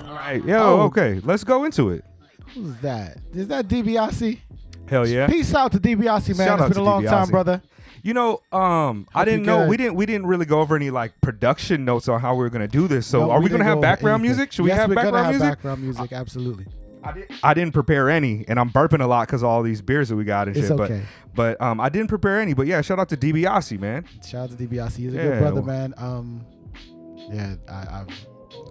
Right. Yo, okay. Let's go into it. Who's that? Is that DiBiase? Hell yeah. Peace out to DiBiase, man. Shout out It's been to a long time, DiBiase. brother. You know, I didn't you know good. we didn't really go over any like production notes on how we were gonna do this. So No, are we didn't gonna have go over background anything. music? Should we Yes, have we're gonna background have music? background music, absolutely. I didn't prepare any, and I'm burping a lot because of all these beers that we got and It's shit. okay. But I didn't prepare any. But yeah, shout out to DiBiase, man. Shout out to DiBiase. He's a Yeah, good brother, well- man. Yeah, I've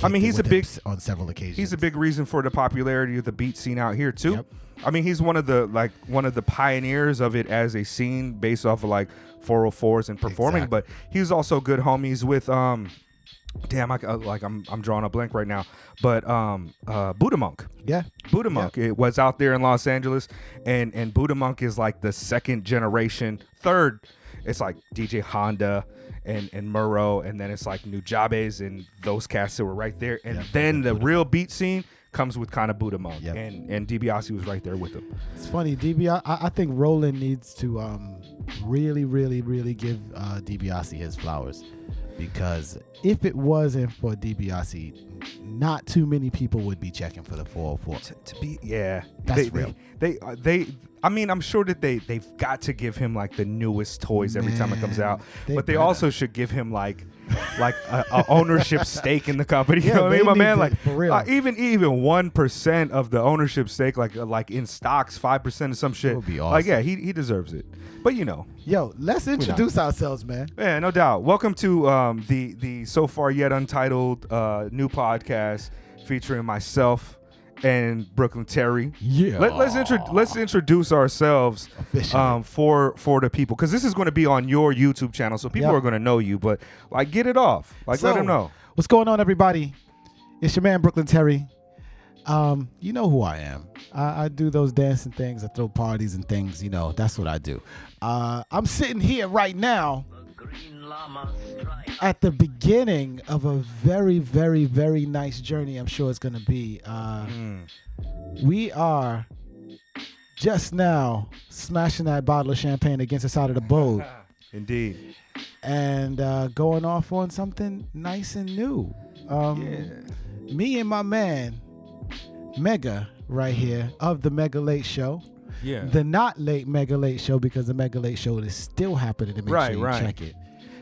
I mean, kicked it he's a with big- him on several occasions. He's a big reason for the popularity of the beat scene out here too. Yep. I mean, he's one of the pioneers of it as a scene based off of like 404s and performing. Exactly. But he's also good homies with damn, I'm drawing a blank right now. But Buddha Monk. Yeah. Buddha Monk. It was out there in Los Angeles, and Buddha Monk is like the third. It's like DJ Honda and Murrow, and then it's like Nujabes and those cats that were right there, and then the real beat scene comes with kind of Buddha Monk, and DiBiase was right there with him. It's funny, DiBiase. I think Roland needs to really, really, really give DiBiase his flowers, because if it wasn't for DiBiase, not too many people would be checking for the 404. To be, yeah, That's real. They I mean, I'm sure that they've got to give him like the newest toys every time it comes out, but they better. also should give him like a ownership stake in the company. You Yeah, know what I they mean, my need man? to, Like for real. even 1% of the ownership stake, like in stocks, 5% or some shit. would be Like, awesome. yeah, he deserves it. But you know, Yo, let's introduce ourselves, man. yeah, no doubt. Welcome to the so far yet untitled new podcast featuring myself and Brooklyn Terry. Yeah. Let's introduce ourselves Officially. for the people, because this is going to be on your YouTube channel, so people Yep. are going to know you. But like, get it off. Like, let them know. What's going on, everybody? It's your man, Brooklyn Terry. You know who I am. I do those dancing things. I throw parties and things. You know, that's what I do. I'm sitting here right now at the beginning of a very, very, very nice journey. I'm sure it's going to be. We are just now smashing that bottle of champagne against the side of the boat Indeed. and going off on something nice and new. Me and my man, Mega, right here, of the Mega Late Show. Yeah. The not late Mega Late Show, because the Mega Late Show is still happening, to make Right, sure you right. check it.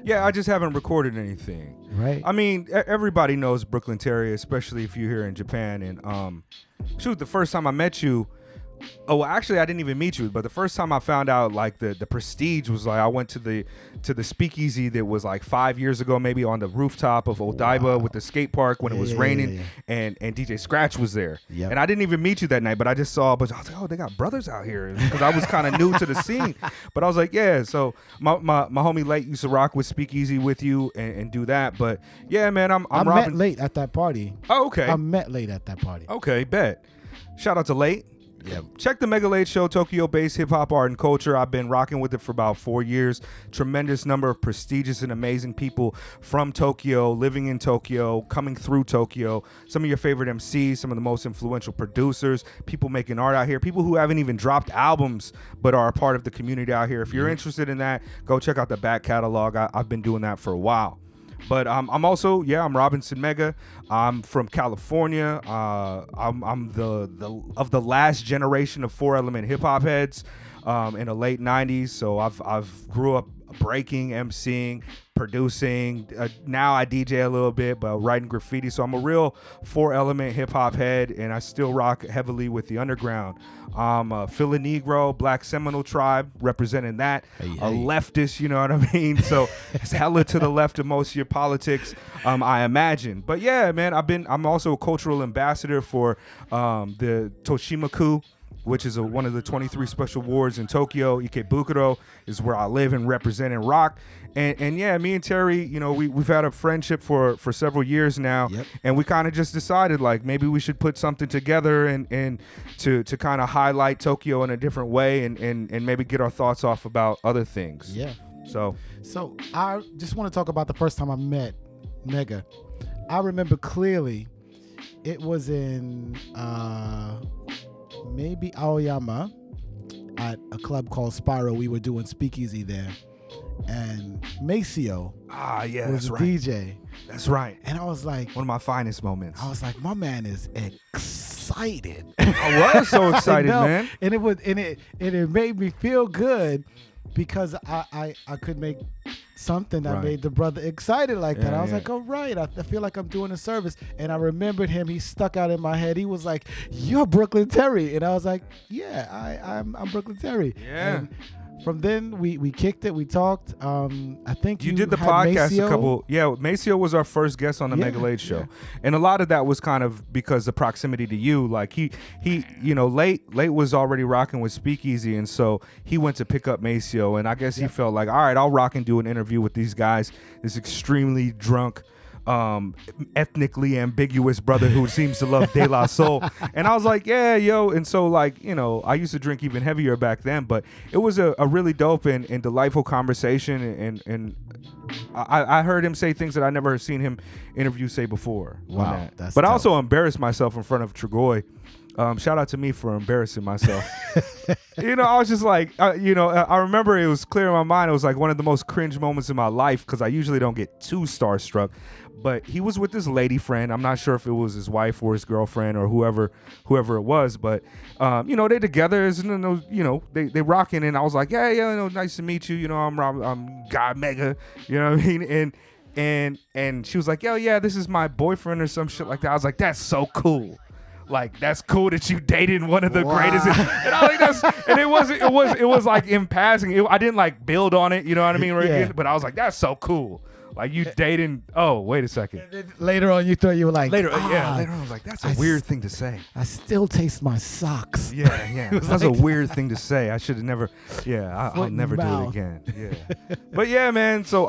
Yeah, I just haven't recorded anything. Right. I mean, everybody knows Brooklyn Terry, especially if you're here in Japan. And shoot, the first time I met you, well, actually, I didn't even meet you, but the first time I found out like the prestige was like I went to the speakeasy that was like 5 years ago, maybe on the rooftop of Odaiba with the skate park when it was raining, and DJ Scratch was there. Yep. And I didn't even meet you that night, but I just saw a bunch. I was like, oh, they got brothers out here, because I was kind of new to the scene. But I was like, yeah. So my homie Late used to rock with Speakeasy with you and do that. But yeah, man, I'm I Robin. met late at that party. Oh, okay. I met late at that party. Okay, bet. Shout out to Late. Yeah. Check the Mega Late Show, Tokyo-based hip-hop art and culture. I've been rocking with it for about 4 years. Tremendous number of prestigious and amazing people from Tokyo, living in Tokyo, coming through Tokyo. Some of your favorite MCs, some of the most influential producers, people making art out here, people who haven't even dropped albums but are a part of the community out here. If you're interested in that, go check out the back catalog. I've been doing that for a while. But I'm also, I'm Robinson Mega. I'm from California. I'm the last generation of 4-element hip hop heads in the late 90s. So I've grew up breaking, MCing, producing. Now I DJ a little bit, but writing graffiti. So I'm a real 4-element hip hop head, and I still rock heavily with the underground. I'm a Philly Negro, Black Seminole tribe, representing that. A leftist, you know what I mean? So it's hella to the left of most of your politics, I imagine. But yeah, man, I'm also a cultural ambassador for the Toshimaku, which is one of the 23 special wards in Tokyo. Ikebukuro is where I live and represent and rock. And yeah, me and Terry, you know, we've had a friendship for several years now. Yep. And we kind of just decided like maybe we should put something together and to kind of highlight Tokyo in a different way and maybe get our thoughts off about other things. Yeah. So I just want to talk about the first time I met Mega. I remember clearly it was in maybe Aoyama at a club called Spyro. We were doing speakeasy there. and Maceo Yeah, was that's a right. DJ. That's right. And I was like, One of my finest moments. my man is excited. I was so excited, No, man. And it made me feel good because I could make something that Right. made the brother excited like that. Yeah, I was yeah. like, all right, I feel like I'm doing a service. And I remembered him. He stuck out in my head. He was like, you're Brooklyn Terry. And I was like, yeah, I'm Brooklyn Terry. Yeah. And from then we kicked it. We talked. I think You did the had podcast Maceo. a couple. Yeah, Maceo was our first guest on the Yeah, Mega Late show, yeah. and a lot of that was kind of because the proximity to you. Like he, late was already rocking with Speakeasy, and so he went to pick up Maceo, and I guess he felt like, all right, I'll rock and do an interview with these guys. This extremely drunk, ethnically ambiguous brother who seems to love De La Soul. And I was like, yeah, yo. And so, like, I used to drink even heavier back then, but it was a really dope and delightful conversation. And I heard him say things that I never seen him interview say before. Wow, on that. that's But I dope. also embarrassed myself in front of Tregoy. Shout out to me for embarrassing myself. I was just like, I remember it was clear in my mind. It was like one of the most cringe moments in my life because I usually don't get too starstruck. But he was with this lady friend. I'm not sure if it was his wife or his girlfriend or whoever it was. But they together, they rocking. And I was like, yeah, nice to meet you. I'm Rob, I'm God Mega. You know what I mean? And she was like, yo, yeah, this is my boyfriend or some shit like that. I was like, that's so cool. Like, that's cool that you dated one of the greatest. And I like and it was like in passing. I didn't like build on it, you know what I mean? Yeah. But I was like, that's so cool. Like, you dating. Oh, wait a second. Later on, you thought you were like, Later on, I was like, that's a weird thing to say. I still taste my socks. Yeah. That's a weird thing to say. I should have never. Yeah, I'll never do it again. Yeah. But yeah, man. So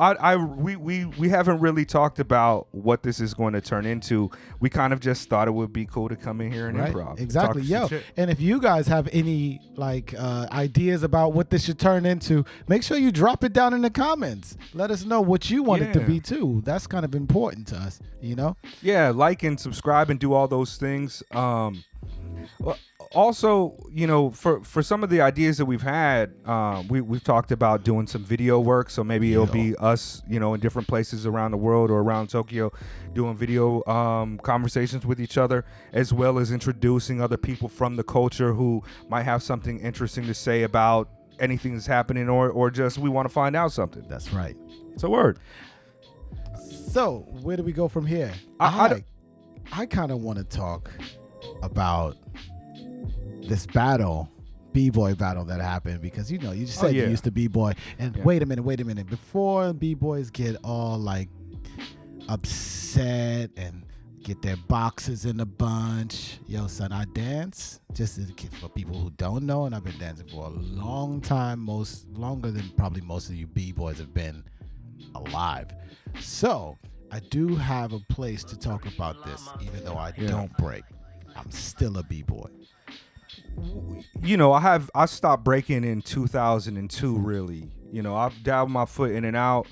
we haven't really talked about what this is going to turn into. We kind of just thought it would be cool to come in here and improv. Exactly. Talk Yo, some shit. and if you guys have any ideas about what this should turn into, make sure you drop it down in the comments. Let us know what you want it to be too. That's kind of important to us, Yeah, like and subscribe and do all those things. Also, for some of the ideas that we've had, we've talked about doing some video work. So maybe it'll be us, in different places around the world or around Tokyo, doing video conversations with each other, as well as introducing other people from the culture who might have something interesting to say about anything that's happening, or just we want to find out something. That's right. It's a word. So where do we go from here? I kind of want to talk about this b-boy battle that happened, because you just said you used to b-boy, and wait a minute, before b-boys get all like upset and get their boxes in a bunch, yo son, I dance, just for people who don't know, and I've been dancing for a long time, longer than probably most of you b-boys have been alive. So I do have a place to talk about this, even though I don't break. I'm still a b-boy. I stopped breaking in 2002. Really, I've dabbled my foot in and out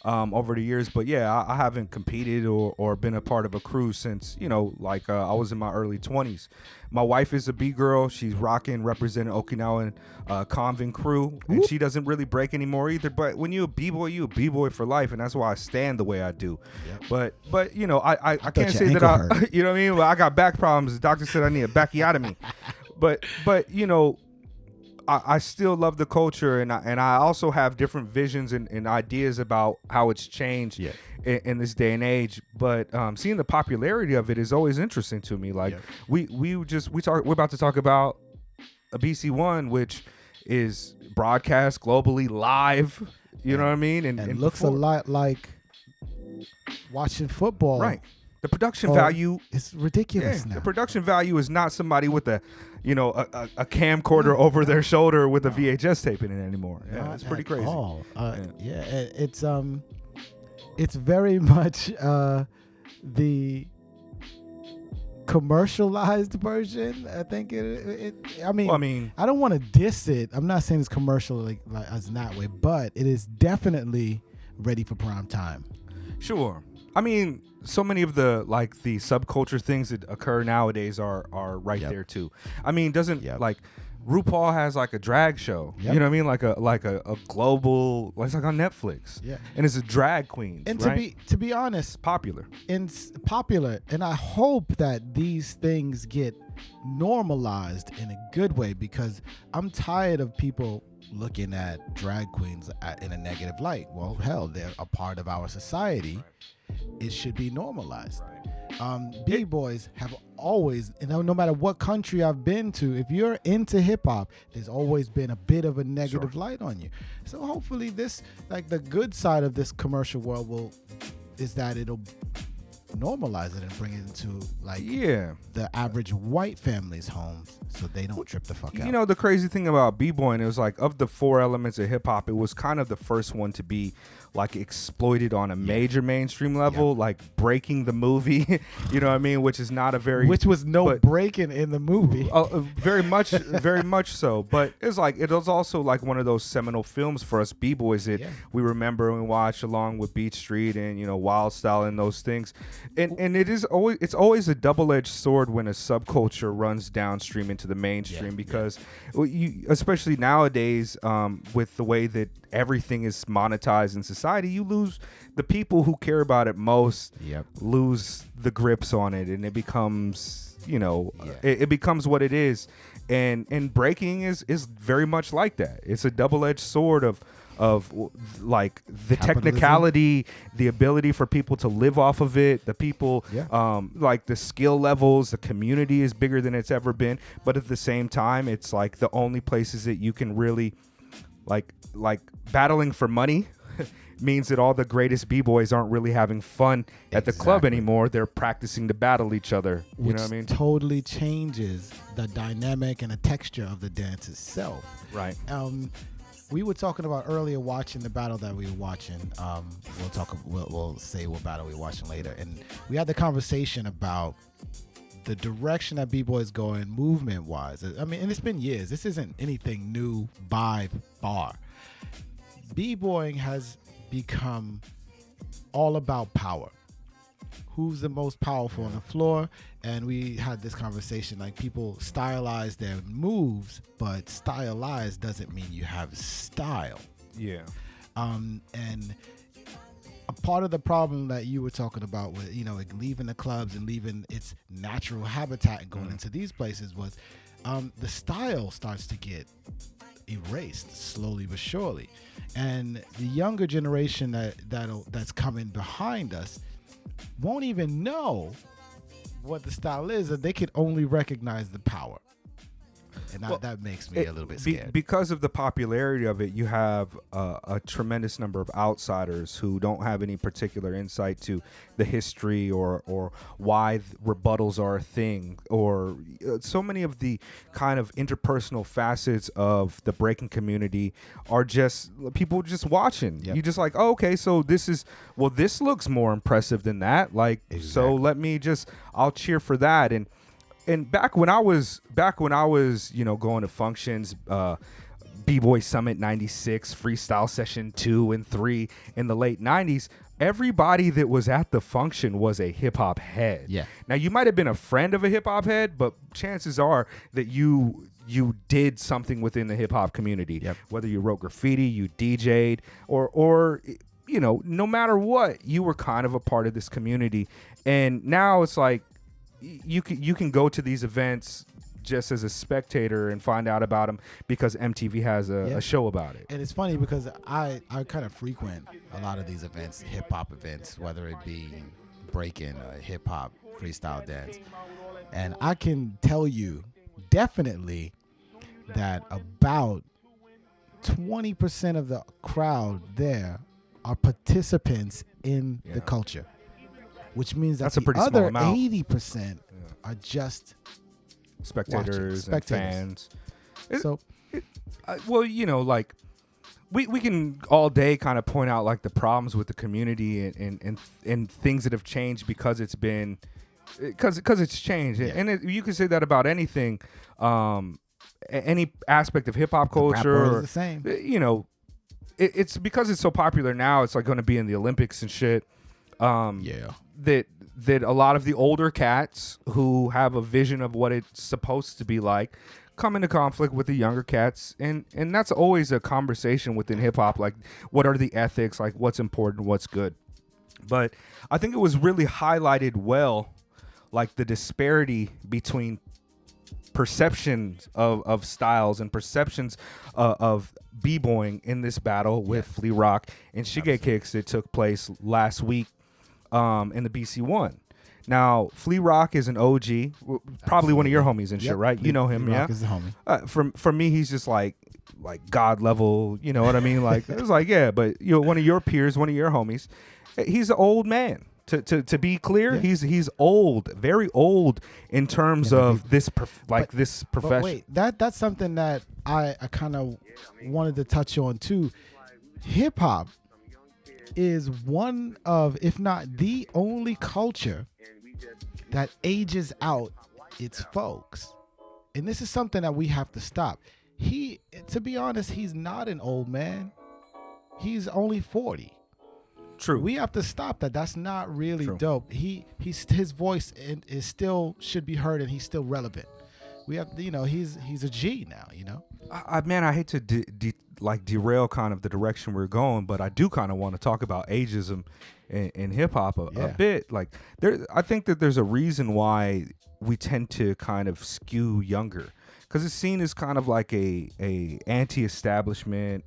over the years, but I haven't competed or been a part of a crew since I was in my early 20s. My wife is a B-girl. She's rocking, representing Okinawan convent crew, and she doesn't really break anymore either. But when you're a B-boy for life, and that's why I stand the way I do. Yep. But I can't say that I what I mean. Well, I got back problems. The doctor said I need a backiotomy. But I still love the culture, and I also have different visions and ideas about how it's changed in this day and age. But seeing the popularity of it is always interesting to me. Like we're about to talk about a BC1, which is broadcast globally live. You know what I mean? And looks a lot like watching football. Right. The production value is ridiculous now. The production value is not somebody with a camcorder over their shoulder with a VHS tape in it anymore. Yeah, it's pretty crazy. It's very much the commercialized version. I think I don't want to diss it. I'm not saying it's commercial like as in that way, but it is definitely ready for prime time. Sure. I mean, so many of the subculture things that occur nowadays are right there too. I mean, doesn't RuPaul has like a drag show. Yep. You know what I mean? Like a global, it's like on Netflix. Yeah. And it's a drag queen. And right? to be honest, popular. and popular, and I hope that these things get normalized in a good way, because I'm tired of people looking at drag queens in a negative light. Well, hell, they're a part of our society. It should be normalized. B-boys have always, no matter what country I've been to, if you're into hip-hop, there's always been a bit of a negative light on you. So hopefully this, like the good side of this commercial world is that it'll normalize it and bring it into like the average white family's homes, so they don't trip the fuck out. You know, the crazy thing about b-boying, it was like, of the 4 elements of hip-hop, it was kind of the first one to be like exploited on a major mainstream level, like Breaking the movie. You know what I mean? Which is not a very, which was breaking in the movie. Very much so. But it's like, it was also like one of those seminal films for us b-boys that we remember and we watched, along with Beat Street and, you know, Wild Style and those things. And it's always a double-edged sword when a subculture runs downstream into the mainstream, because you, especially nowadays, with the way that everything is monetized in society, you lose the people who care about it most, lose the grips on it, and it becomes, you know, it becomes what it is. And breaking is very much like that. It's a double-edged sword of like the capitalism, technicality, the ability for people to live off of it, the people, like the skill levels, the community is bigger than it's ever been. But at the same time, it's like the only places that you can really like battling for money means that all the greatest b-boys aren't really having fun at the club anymore. They're practicing to battle each other. You know what I mean? Totally changes the dynamic and the texture of the dance itself. Right. We were talking about earlier, watching the battle that we were watching. We'll say what battle we were watching later, and we had the conversation about the direction that b-boys going movement wise. I mean, and it's been years. This isn't anything new by far. B-boying has become all about power. Who's the most powerful on the floor? And we had this conversation, like, people stylize their moves, but stylized doesn't mean you have style. Yeah. And a part of the problem that you were talking about with, you know, like leaving the clubs and leaving its natural habitat and going into these places was the style starts to get erased slowly but surely. And the younger generation that's coming behind us won't even know what the style is, and they could only recognize the power. And that makes me a little bit scared. Because of the popularity of it, you have a tremendous number of outsiders who don't have any particular insight to the history or why rebuttals are a thing, or so many of the kind of interpersonal facets of the breaking community are just people just watching. You just like, oh, okay, so this looks more impressive than that. Like, so I'll cheer for that. And back when I was, you know, going to functions, B-Boy Summit 96, Freestyle Session 2 and 3 in the late 90s, everybody that was at the function was a hip-hop head. Yeah. Now, you might have been a friend of a hip-hop head, but chances are that you did something within the hip-hop community. Whether you wrote graffiti, you DJ'd, or you know, no matter what, you were kind of a part of this community. And now it's like, you can go to these events just as a spectator and find out about them because MTV has a show about it. And it's funny because I kind of frequent a lot of these events, hip-hop events, whether it be breaking or hip-hop freestyle dance. And I can tell you definitely that about 20% of the crowd there are participants in the culture. Which means that the other 80% are just spectators and fans. Well, you know, like we can all day kind of point out like the problems with the community and things that have changed because it's been because it's changed. And you can say that about anything, any aspect of hip hop culture. Or the same. You know, it's because it's so popular now. It's like going to be in the Olympics and shit. that a lot of the older cats who have a vision of what it's supposed to be like come into conflict with the younger cats, and that's always a conversation within hip hop, like what are the ethics, like what's important, what's good. But I think it was really highlighted well, like the disparity between perceptions of styles and perceptions of b-boying in this battle with Flea Rock and Shige Kicks that took place last week in the BC1. Now, Flea Rock is an OG, probably one of your homies and shit, right? You know him, Flea yeah? Rock is the homie. For me, he's just like God level, you know what I mean? Like, it was like, yeah, but one of your peers, one of your homies, he's an old man. To be clear, he's old, very old in terms of this this profession. But wait, that's something that I kind of wanted to touch on too. Hip hop is one of, if not the only culture that ages out its folks. And this is something that we have to stop. To be honest, he's not an old man. He's only 40. True. We have to stop that. That's not really dope. His voice is still should be heard, and he's still relevant. We have, he's a G now. I hate to derail kind of the direction we're going, but I do kind of want to talk about ageism in hip hop a bit. Like I think that there's a reason why we tend to kind of skew younger, because it's seen as kind of like a anti-establishment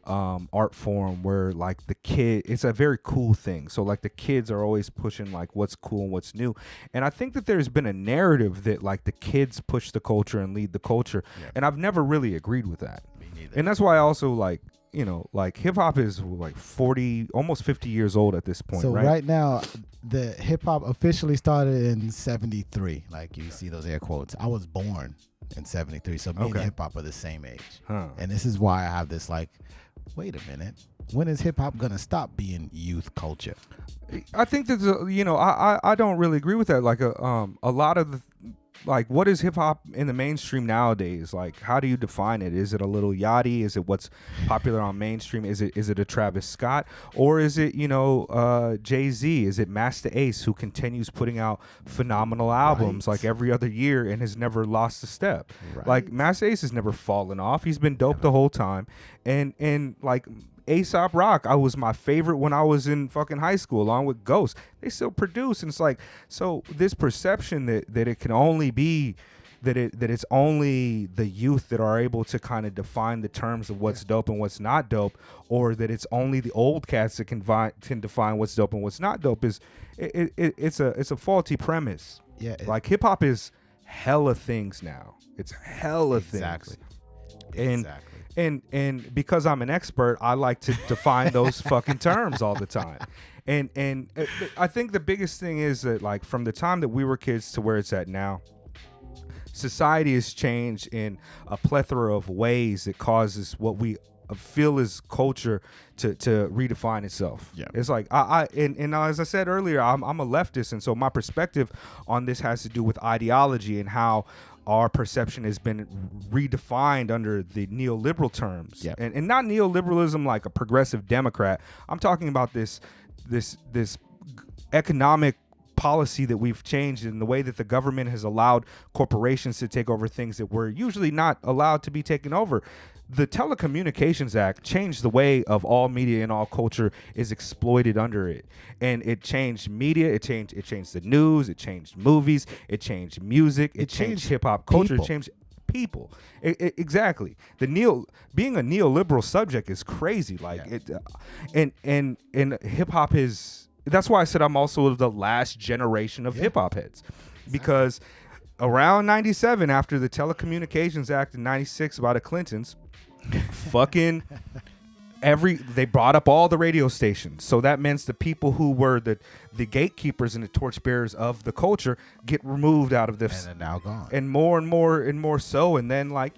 art form where like it's a very cool thing. So like the kids are always pushing like what's cool and what's new. And I think that there's been a narrative that like the kids push the culture and lead the culture. Yeah. And I've never really agreed with that. Me neither. And that's why I also like hip hop is like 40, almost 50 years old at this point. So right now, the hip hop officially started in 73. Like you see those air quotes. I was born in 73. So me and hip hop are the same age. And this is why I have this like, wait a minute, when is hip hop gonna stop being youth culture? I think that I don't really agree with that. Like a lot of the, like, what is hip hop in the mainstream nowadays? Like, how do you define it? Is it a Lil Yachty? Is it what's popular on mainstream? Is it a Travis Scott? Or is it Jay-Z? Is it Master Ace, who continues putting out phenomenal albums like every other year and has never lost a step? Right. Like Master Ace has never fallen off. He's been dope the whole time. And like A$AP Rock, I was my favorite when I was in fucking high school, along with Ghost. They still produce, and it's like, so this perception that it can only be that it's only the youth that are able to kind of define the terms of what's dope and what's not dope, or that it's only the old cats that can define what's dope and what's not dope is it's a faulty premise. Yeah, like hip hop is hella things now. It's hella things. And because I'm an expert, I like to define those fucking terms all the time. And I think the biggest thing is that, like, from the time that we were kids to where it's at now, society has changed in a plethora of ways that causes what we feel is culture to redefine itself. Yeah. It's like and as I said earlier, I'm a leftist, and so my perspective on this has to do with ideology and how our perception has been redefined under the neoliberal terms. Yep. And not neoliberalism like a progressive Democrat. I'm talking about this economic policy that we've changed in the way that the government has allowed corporations to take over things that were usually not allowed to be taken over. The Telecommunications Act changed the way of all media and all culture is exploited under it. And it changed media, it changed the news, it changed movies, it changed music, it changed hip hop culture, it changed people. Exactly. Being a neoliberal subject is crazy. Like and hip hop is, that's why I said I'm also the last generation of hip hop heads. Because around 97, after the Telecommunications Act in 96 by the Clintons, fucking they brought up all the radio stations. So that means the people who were the gatekeepers and the torchbearers of the culture get removed out of this. And they're now gone. And more so. And then, like,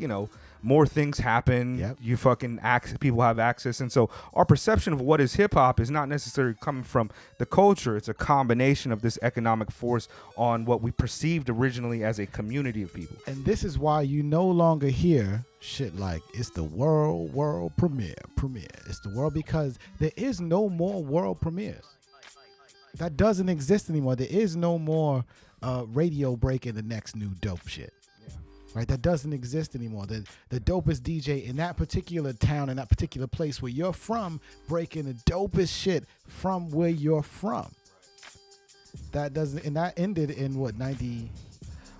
more things happen. Yep. You fucking people have access. And so our perception of what is hip hop is not necessarily coming from the culture. It's a combination of this economic force on what we perceived originally as a community of people. And this is why you no longer hear shit like it's the world premiere. It's the world, because there is no more world premieres. That doesn't exist anymore. There is no more radio breaking the next new dope shit. Right, that doesn't exist anymore. The dopest DJ in that particular town, in that particular place where you're from, breaking the dopest shit from where you're from. That doesn't, and that ended in what, 90?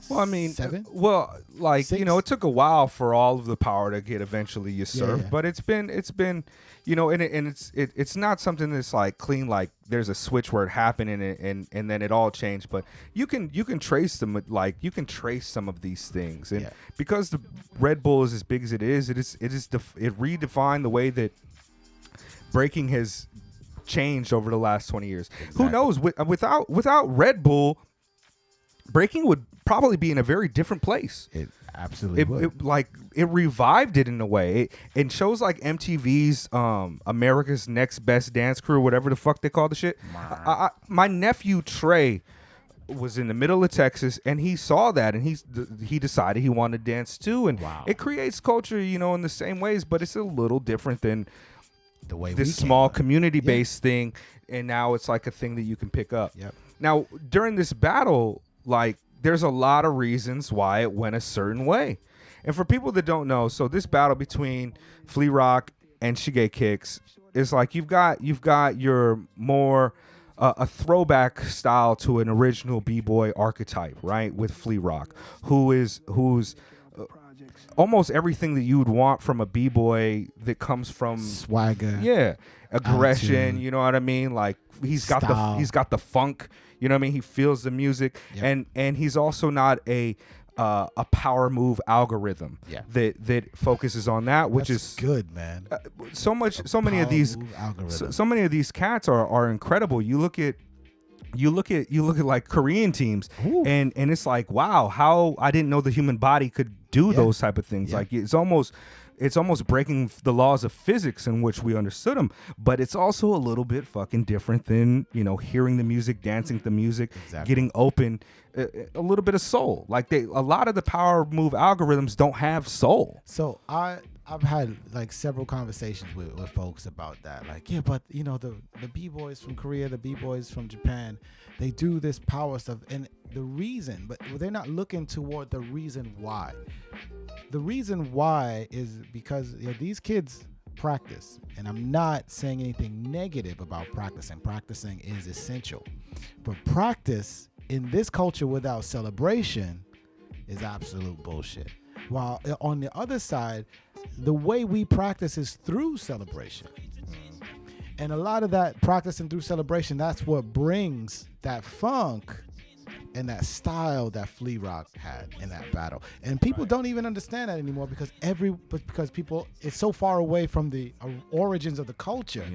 Well, I mean, 7? well, like 6? it took a while for all of the power to get eventually usurped, Yeah. but it's been, and it's not something that's like clean. Like there's a switch where it happened and then it all changed. But you can trace them, like you can trace some of these things, and because the Red Bull is as big as it redefined the way that breaking has changed over the last 20 years. Exactly. Who knows? Without Red Bull, breaking would probably be in a very different place. It absolutely would. It revived it in a way. And shows like MTV's America's Next Best Dance Crew, whatever the fuck they call the shit. My nephew Trey was in the middle of Texas, and he saw that, and he decided he wanted to dance too. And it creates culture, in the same ways, but it's a little different than the way this small community-based thing. And now it's like a thing that you can pick up. Yep. Now, during this battle, like, there's a lot of reasons why it went a certain way. And for people that don't know, so this battle between Flea Rock and Shige Kicks is like you've got your more a throwback style to an original b-boy archetype, right? With Flea Rock, who's almost everything that you would want from a b-boy that comes from swagger, aggression. attitude, You know what I mean? Like he's got the funk. You know what I mean? He feels the music, and he's also not a power move algorithm that focuses on that, which is good, man. So many of these cats are incredible. You look at like Korean teams, and it's like, wow, how I didn't know the human body could do those type of things. Like it's almost breaking the laws of physics in which we understood them, but it's also a little bit fucking different than, hearing the music, dancing to the music, getting open, a little bit of soul. Like a lot of the power move algorithms don't have soul. So I've had like several conversations with folks about that. Like, but the b-boys from Korea, the b-boys from Japan, they do this power stuff, and the reason, but they're not looking toward the reason why. The reason why is because these kids practice, and I'm not saying anything negative about practicing. Practicing is essential, but practice in this culture without celebration is absolute bullshit. While on the other side, the way we practice is through celebration. And a lot of that practicing through celebration, that's what brings that funk and that style that Flea Rock had in that battle. And people don't even understand that anymore because people, it's so far away from the origins of the culture.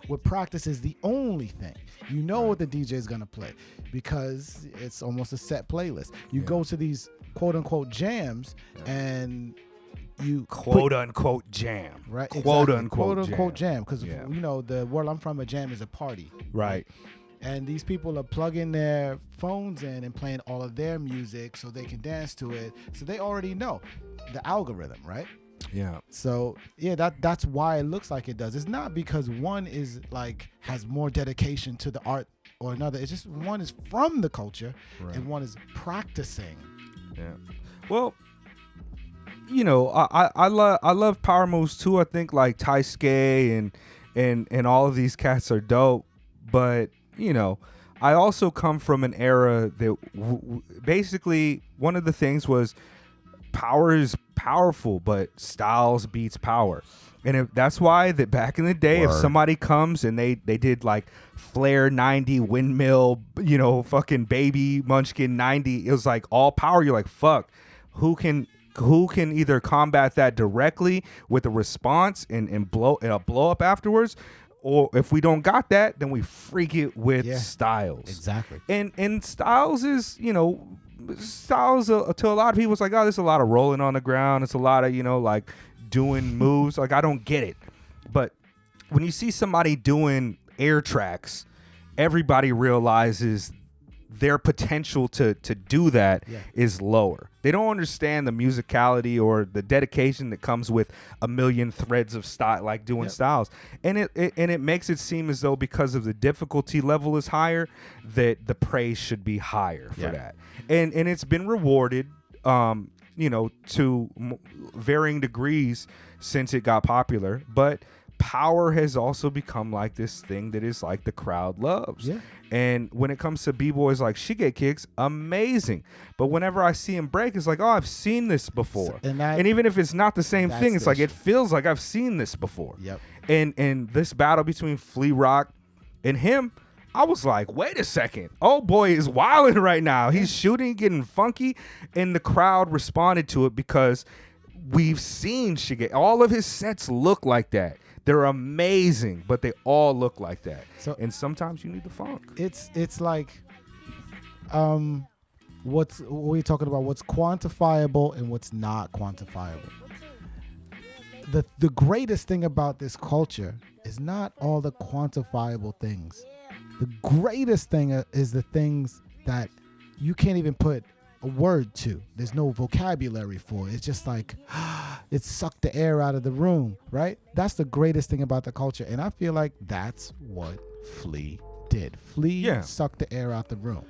Where practice is the only thing. You know what the DJ is going to play because it's almost a set playlist. You go to these quote unquote jams and you quote unquote jam, right? Quote exactly. unquote jam, because the world I'm from, a jam is a party, right? And these people are plugging their phones in and playing all of their music so they can dance to it. So they already know the algorithm, right? Yeah. So that's why it looks like it does. It's not because one is like has more dedication to the art or another. It's just one is from the culture and one is practicing. Yeah. Well, I love power moves too. I think like Taisuke and all of these cats are dope, but I also come from an era that basically one of the things was power is powerful, but styles beats power. And that's why that back in the day, if somebody comes and they did like Flare 90, Windmill, fucking Baby Munchkin 90, it was like all power. You're like, fuck, who can either combat that directly with a response and blow up afterwards, or if we don't got that, then we freak it with styles. Exactly. And styles is, styles to a lot of people, it's like, oh, there's a lot of rolling on the ground. It's a lot of, like doing moves. Like, I don't get it. But when you see somebody doing air tracks, everybody realizes their potential to do that is lower. They don't understand the musicality or the dedication that comes with a million threads of style, like doing styles. And it makes it seem as though because of the difficulty level is higher, that the praise should be higher for that. And it's been rewarded, to varying degrees since it got popular. But power has also become like this thing that is like the crowd loves. Yeah. And when it comes to b-boys like Shigekicks, amazing. But whenever I see him break, it's like, oh, I've seen this before. And even if it's not the same thing, it's like it feels like I've seen this before. Yep. And this battle between Flea Rock and him, I was like, wait a second. Oh boy is wilding right now. He's shooting, getting funky, and the crowd responded to it because we've seen Shigekicks. All of his sets look like that. They're amazing, but they all look like that. So, and sometimes you need the funk. It's like, what are talking about? What's quantifiable and what's not quantifiable. The greatest thing about this culture is not all the quantifiable things. The greatest thing is the things that you can't even put a word to. There's no vocabulary for it. It's just like it sucked the air out of the room, right? That's the greatest thing about the culture, and I feel like that's what Flea did. Flea sucked the air out the room.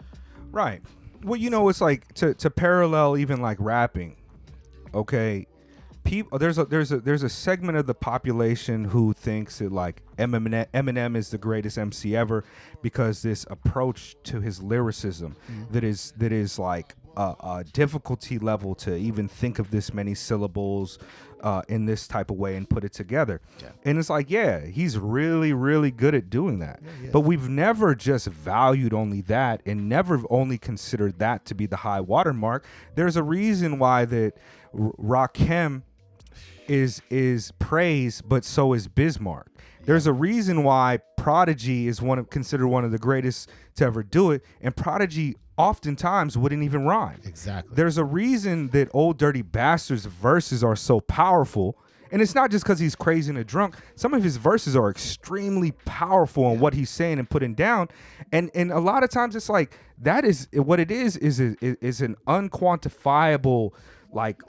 Right. Well, it's like to parallel even like rapping. Okay, people. There's a segment of the population who thinks that like Eminem is the greatest MC ever because this approach to his lyricism that is like a difficulty level to even think of this many syllables in this type of way and put it together. And it's like, he's really, really good at doing that. But we've never just valued only that and never only considered that to be the high watermark. There's a reason why that Rakim is praised, but so is Bismarck. There's a reason why Prodigy is considered one of the greatest to ever do it, and Prodigy oftentimes wouldn't even rhyme. Exactly. There's a reason that Old Dirty Bastard's verses are so powerful, and it's not just because he's crazy and a drunk. Some of his verses are extremely powerful on what he's saying and putting down, and a lot of times it's like that is what it is an unquantifiable like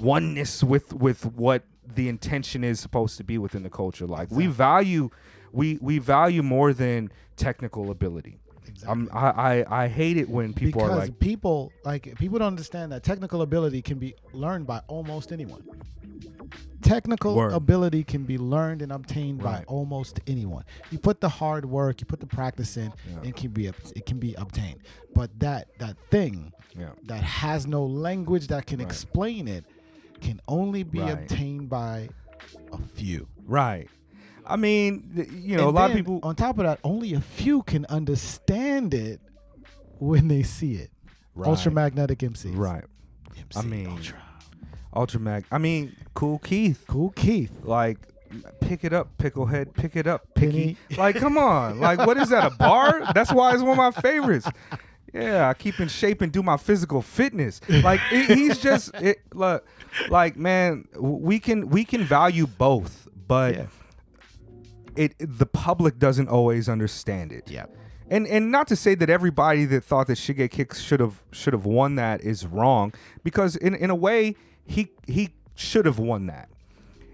oneness with what the intention is supposed to be within the culture. Like we value more than technical ability. Exactly. I hate it when people are like people don't understand that technical ability can be learned by almost anyone. Technical ability can be learned and obtained by almost anyone. You put the hard work, you put the practice in, it can be obtained. But that thing that has no language that can explain it can only be obtained by a few. Right. I mean, a lot of people. On top of that, only a few can understand it when they see it. Right. Ultramagnetic MCs. Right. MC Ultramag. I mean, Cool Keith. Like, pick it up, Picklehead. Pick it up, Picky. Like, come on. Like, what is that, a bar? That's why it's one of my favorites. Yeah, I keep in shape and do my physical fitness. Like he's just look, like man, we can value both, but the public doesn't always understand it. Yeah. And not to say that everybody that thought that Shigekicks should have won that is wrong, because in a way he should have won that.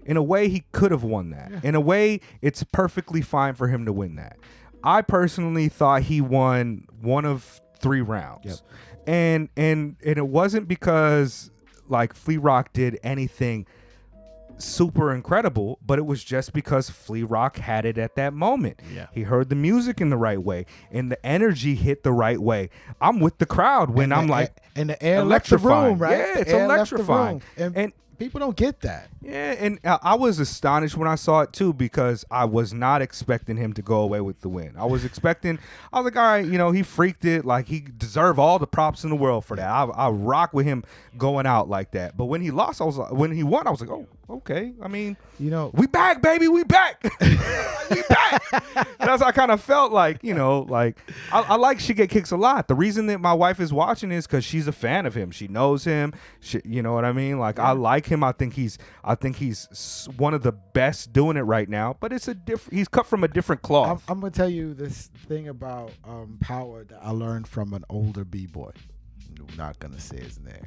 In a way he could have won that. Yeah. In a way it's perfectly fine for him to win that. I personally thought he won one of 3 rounds. Yep. And it wasn't because like Flea Rock did anything super incredible, but it was just because Flea Rock had it at that moment. Yeah. He heard the music in the right way and the energy hit the right way. I'm with the crowd when I'm like, and the air left the room, right? Yeah, it's electrifying. And people don't get that. Yeah, and I was astonished when I saw it too, because I was not expecting him to go away with the win. I was like, all right, he freaked it. Like, he deserved all the props in the world for that. I rock with him going out like that. But when he lost, when he won, I was like, oh, okay. I mean, we back, baby, we back. We back. That's how I kind of felt like, like I like Shigekicks a lot. The reason that my wife is watching is because she's a fan of him. She knows him. You know what I mean? Like, I like him. I think he's one of the best doing it right now. But it's he's cut from a different cloth. I'm gonna tell you this thing about power that I learned from an older b-boy. I'm not gonna say his name.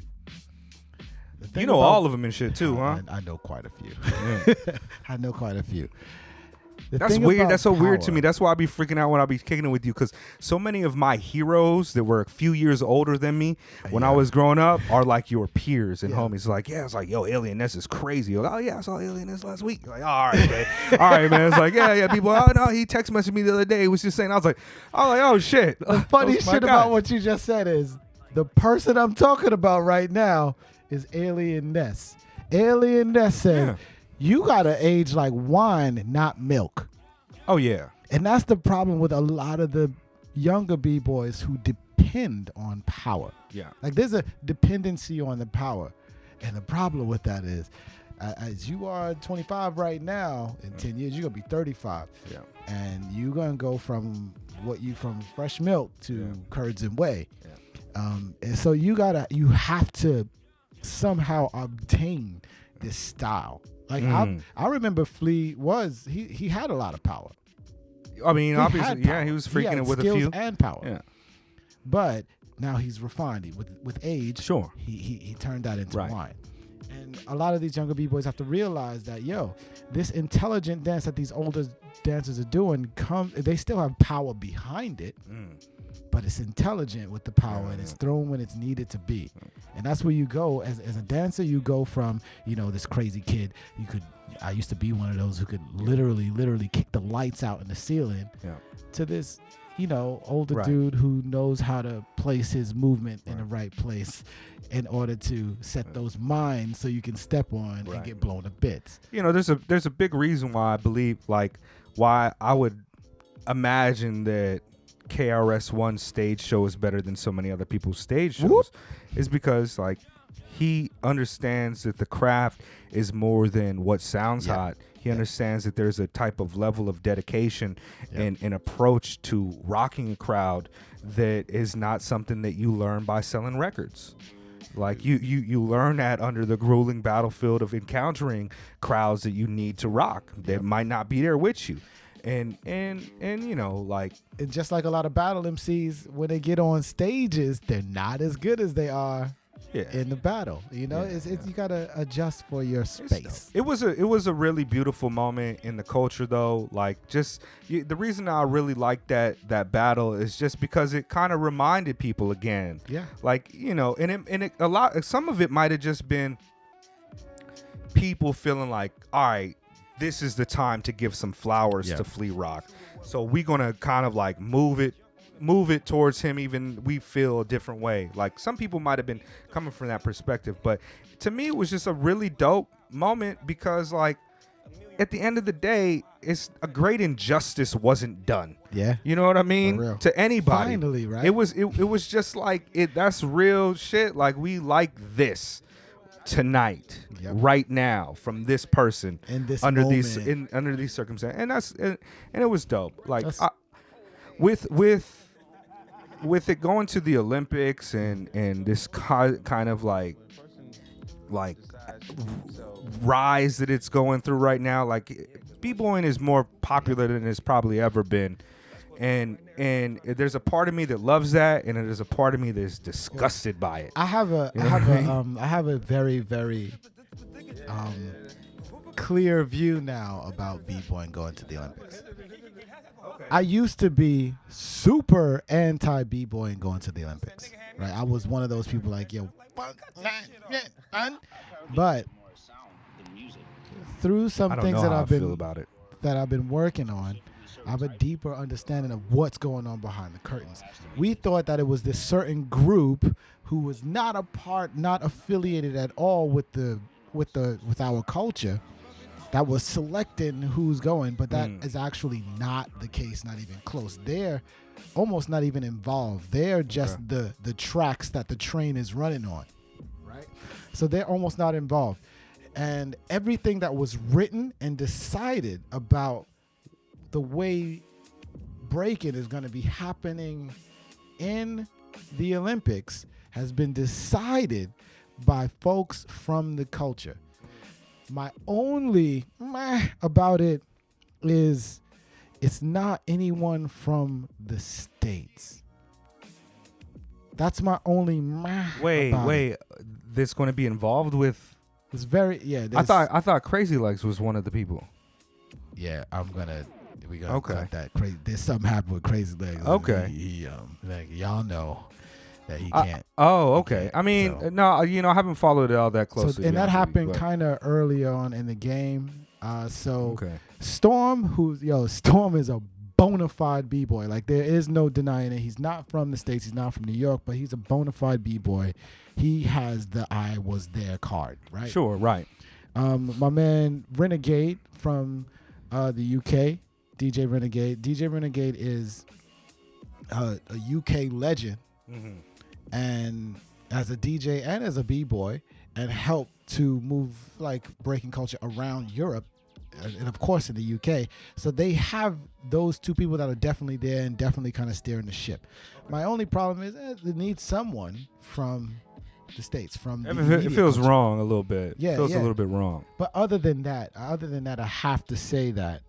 You know all of them and shit too, huh? I know quite a few. Yeah. I know quite a few. That's weird. That's so weird to me. That's why I be freaking out when I be kicking it with you, because so many of my heroes that were a few years older than me when I was growing up are like your peers and homies. Like, yeah, it's like, yo, Alien Ness is crazy. Like, oh yeah, I saw Alien Ness last week. Like, all right, man. All right, man. It's like, yeah, people. Oh no, he text messaged me the other day. He was just saying. I was like, oh shit. The funny shit about what you just said is the person I'm talking about right now is Alien Ness. Alien Ness said, you gotta age like wine, not milk. Oh yeah. And that's the problem with a lot of the younger b-boys who depend on power. Yeah. Like there's a dependency on the power. And the problem with that is, as you are 25 right now, in 10 years, you're gonna be 35. Yeah. And you're gonna go from fresh milk to curds and whey. Yeah. And so you have to somehow obtain this style. Like I remember Flea he had a lot of power. I mean, obviously, he was freaking it with a few and power. Yeah. But now he's refined with age. Sure. He turned that into wine. And a lot of these younger b-boys have to realize that this intelligent dance that these older dancers are doing they still have power behind it. But it's intelligent with the power and it's thrown when it's needed to be. And that's where you go as a dancer. You go from, this crazy kid. I used to be one of those who could literally kick the lights out in the ceiling to this, older dude who knows how to place his movement in the right place in order to set those mines so you can step on and get blown to bits. There's a big reason why I believe, like, why I would imagine that KRS-One stage show is better than so many other people's stage shows is because, like, he understands that the craft is more than what sounds hot. He understands that there's a type of level of dedication and an approach to rocking a crowd that is not something that you learn by selling records. Like you learn that under the grueling battlefield of encountering crowds that you need to rock that might not be there with you. And like, and just like a lot of battle MCs, when they get on stages, they're not as good as they are in the battle. You gotta adjust for your space. It was a really beautiful moment in the culture, though. Like, the reason I really liked that battle is just because it kind of reminded people again. Yeah. Like, some of it might have just been people feeling like, all right, this is the time to give some flowers to Flea Rock. So we're going to kind of like move it towards him, even we feel a different way. Like, some people might have been coming from that perspective. But to me, it was just a really dope moment because, like, at the end of the day, it's a great injustice wasn't done. Yeah. You know what I mean? To anybody. Finally, right? It was just like, that's real shit. Like, we like this tonight, right now, from this person in this under moment. under these circumstances, and it was dope. Like, with it going to the Olympics and this kind of like rise that it's going through right now, like, b-boying is more popular than it's probably ever been. And there's a part of me that loves that, and there's a part of me that's disgusted by it. I have a very, very clear view now about b-boying going to the Olympics. Okay. I used to be super anti b-boying going to the Olympics. Right? I was one of those people like, fuck that. But through some things that I've been working on, I have a deeper understanding of what's going on behind the curtains. We thought that it was this certain group who was not affiliated at all with our culture, that was selecting who's going, but that is actually not the case, not even close. They're almost not even involved. They're just the tracks that the train is running on, right? So they're almost not involved. And everything that was written and decided about the way breaking is going to be happening in the Olympics has been decided by folks from the culture. My only meh about it is it's not anyone from the States. That's my only meh. Wait. This going to be involved with? It's very I thought Crazy Legs was one of the people. Yeah, we gonna Okay. cut that crazy. There's something happened with Crazy Legs. Okay. He like y'all know that he can't. Oh, okay. can't, I mean, so. no, I haven't followed it all that closely. So, and that happened but- kind of early on in the game. Okay. Storm, Storm is a bona fide b-boy. Like there is no denying it. He's not from the States. He's not from New York, but he's a bona fide b-boy. He has the "I was there" card, right? Sure, right. My man Renegade from the UK, DJ Renegade. DJ Renegade is a UK legend, and as a DJ and as a b-boy, and helped to move like breaking culture around Europe, and of course in the UK. So they have those two people that are definitely there and definitely kind of steering the ship. My only problem is they need someone from the States, from the It feels culture. wrong a little bit. Yeah, It feels yeah. a little bit wrong. But other than that, I have to say that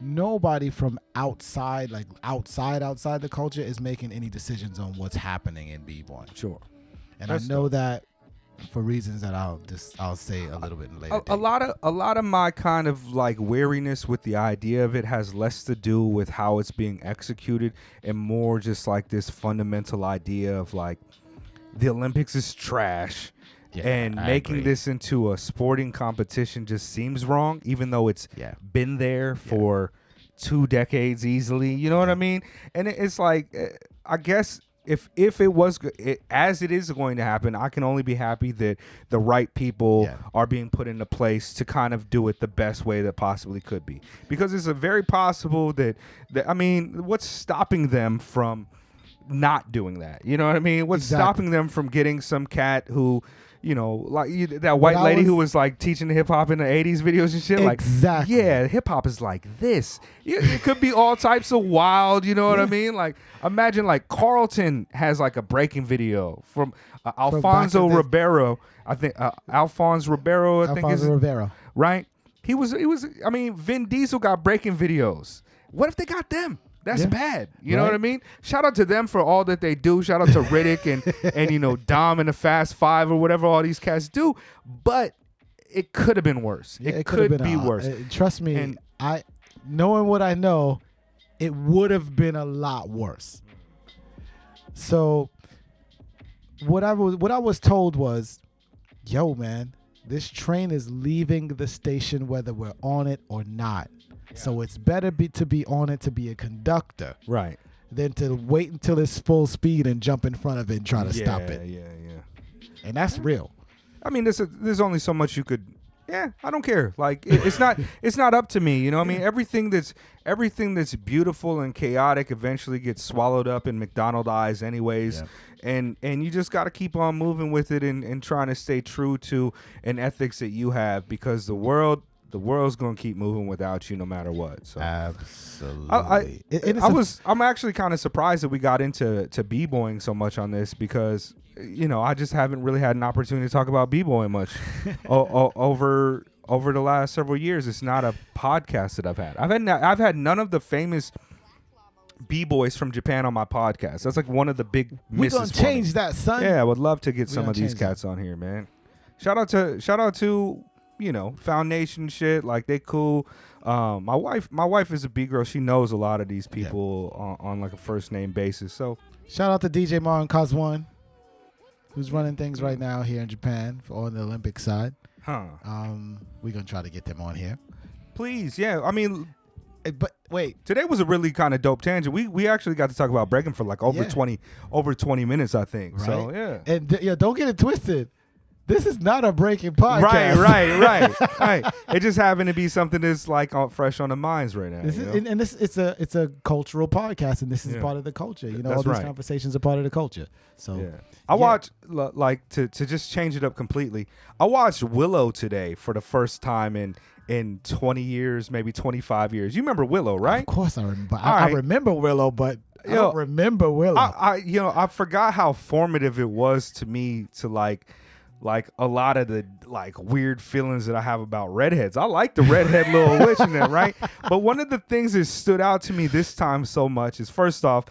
nobody from outside the culture is making any decisions on what's happening in b-boy. Sure. And That's I know that for reasons that I'll say a little bit later. A lot of my kind of like wariness with the idea of it has less to do with how it's being executed and more just like this fundamental idea of like the Olympics is trash. Yeah, and I making agree. this into a sporting competition just seems wrong, even though it's been there for 2 decades easily. You know what I mean? And it's like, I guess if it was as it is going to happen, I can only be happy that the right people are being put into place to kind of do it the best way that possibly could be. Because it's a very possible that I mean, what's stopping them from not doing that? You know what I mean? What's stopping them from getting some cat who, you know, like that white lady who was like teaching hip hop in the 80s videos and shit? Exactly. Like, yeah, hip hop is like this. It could be all types of wild, you know what I mean? Like, imagine like Carlton has like a breaking video from Alfonso Ribeiro. I think Alfonso Ribeiro, I think is Rivera. Right? He was I mean, Vin Diesel got breaking videos. What if they got them? That's bad. You know what I mean? Shout out to them for all that they do. Shout out to Riddick and you know, Dom and the Fast Five or whatever all these cats do. But it could have been worse. Yeah, it could be worse. Trust me, And knowing what I know, it would have been a lot worse. So what I was told was, yo, man, this train is leaving the station whether we're on it or not. So it's better to be on it to be a conductor, right, than to wait until it's full speed and jump in front of it and try to stop it. Yeah. And that's real. I mean, there's only so much you could. Yeah, I don't care. Like it's not up to me. You know what I mean? Everything that's beautiful and chaotic eventually gets swallowed up in McDonald's eyes anyways. Yeah. And you just got to keep on moving with it and trying to stay true to an ethics that you have, because the world's gonna keep moving without you no matter what. So absolutely. I'm actually kind of surprised that we got into b-boying so much on this, because you know, I just haven't really had an opportunity to talk about b-boying much over the last several years. It's not a podcast that I've had. I've had none of the famous b-boys from Japan on my podcast. That's like one of the big misses. We're gonna change that, son. Yeah, I would love to get some of these cats on here, man. Shout out to you know, Foundation shit, like they cool. My wife is a B-girl. She knows a lot of these people on like a first name basis. So shout out to DJ Martin Kazwan, who's running things right now here in Japan on the Olympic side. We're gonna try to get them on here. Please, yeah. I mean, but wait, today was a really kind of dope tangent. We actually got to talk about breaking for like over 20 minutes, I think. Right? So yeah. And don't get it twisted. This is not a breaking podcast. Right. It just happened to be something that's like fresh on the minds right now. It's a cultural podcast, and this is part of the culture. You know, That's all these conversations are part of the culture. So I watched, like, to just change it up completely, I watched Willow today for the first time in 20 years, maybe 25 years. You remember Willow, right? Of course I remember. I remember Willow, but I don't remember Willow. I forgot how formative it was to me to like like a lot of the like weird feelings that I have about redheads. I like the redhead little witch in there, right? But one of the things that stood out to me this time so much is, first off,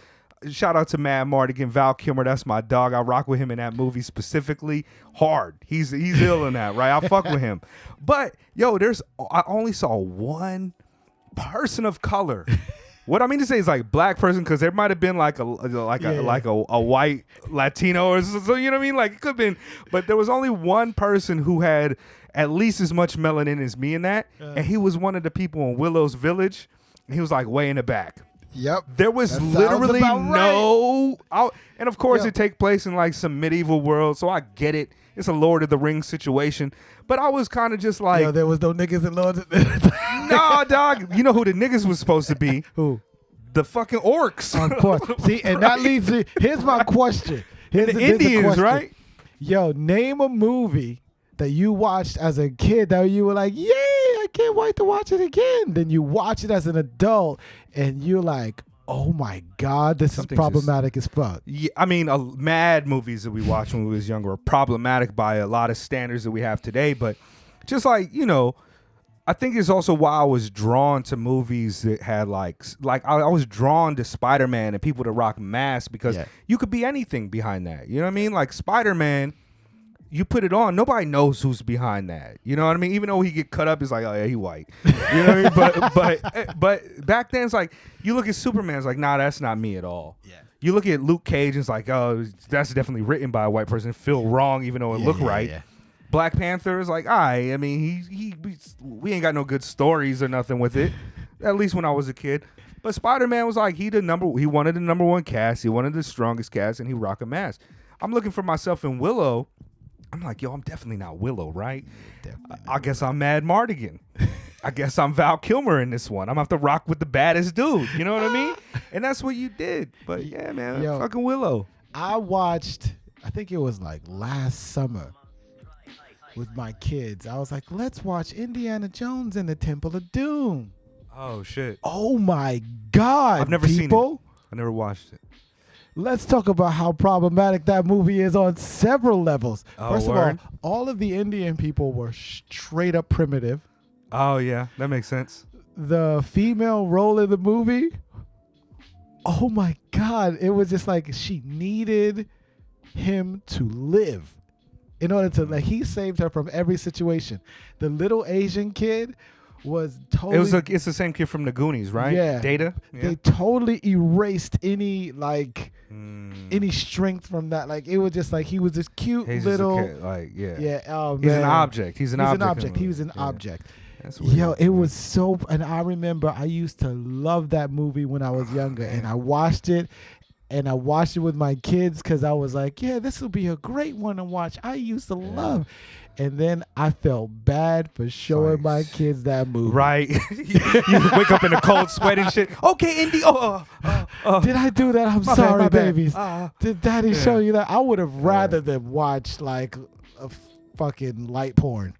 shout out to Mad Mardigan, Val Kilmer. That's my dog. I rock with him in that movie specifically hard. He's ill in that, right? I fuck with him. But yo, I only saw one person of color. What I mean to say is like black person, because there might have been like a white Latino or so, you know what I mean? Like it could have been, but there was only one person who had at least as much melanin as me in that, and he was one of the people in Willow's Village. And he was like way in the back. Yep. There was literally no, and of course it take place in like some medieval world, so I get it. It's a Lord of the Rings situation, but I was kind of just like, yo, there was no niggas in Lord. Nah, dog. You know who the niggas was supposed to be? Who? The fucking orcs. Of course. See, and that leads me. Here's my question. The Indians, right? Yo, name a movie that you watched as a kid that you were like, yay, I can't wait to watch it again. Then you watch it as an adult, and you're like, oh my God, this is problematic as fuck. Yeah, I mean, mad movies that we watched when we was younger are problematic by a lot of standards that we have today. But just like, you know, I think it's also why I was drawn to movies that had like I was drawn to Spider-Man and people that rock masks, because you could be anything behind that. You know what I mean? Like Spider-Man, you put it on, nobody knows who's behind that. You know what I mean? Even though he get cut up, it's like, oh yeah, he white. You know what I mean? But back then it's like, you look at Superman, it's like, nah, that's not me at all. Yeah. You look at Luke Cage, it's like, oh, that's definitely written by a white person. It feel wrong, even though it looked right. Yeah. Black Panther is like, I mean, we ain't got no good stories or nothing with it. At least when I was a kid. But Spider-Man was like, he wanted the number one cast, he wanted the strongest cast, and he rock a mask. I'm looking for myself in Willow. I'm like, yo, I'm definitely not Willow, right? I guess I'm Mad Mardigan. I guess I'm Val Kilmer in this one. I'm going to have to rock with the baddest dude. You know what I mean? And that's what you did. But yeah, man, fucking Willow. I watched, I think it was like last summer with my kids. I was like, let's watch Indiana Jones and the Temple of Doom. Oh, shit. Oh, my God. I've never seen it. I never watched it. Let's talk about how problematic that movie is on several levels. First of all of the Indian people were straight up primitive. Oh, yeah. That makes sense. The female role in the movie, oh, my God. It was just like she needed him to live in order to, like, he saved her from every situation. The little Asian kid was totally... It's the same kid from the Goonies, right? Yeah. Data? Yeah. They totally erased any, like... any strength from that. Like, it was just like he was this cute little just a kid. Like, yeah. Oh, he's an object. He was an object. Yo, it was so. And I remember I used to love that movie when I was younger, and I watched it. And I watched it with my kids because I was like, yeah, this will be a great one to watch. I used to love. And then I felt bad for showing my kids that movie. Right. you wake up in a cold sweat and shit. Okay, Indy. Did I do that? I'm sorry, babies. Did Daddy show you that? I would have rather them watch like a fucking light porn.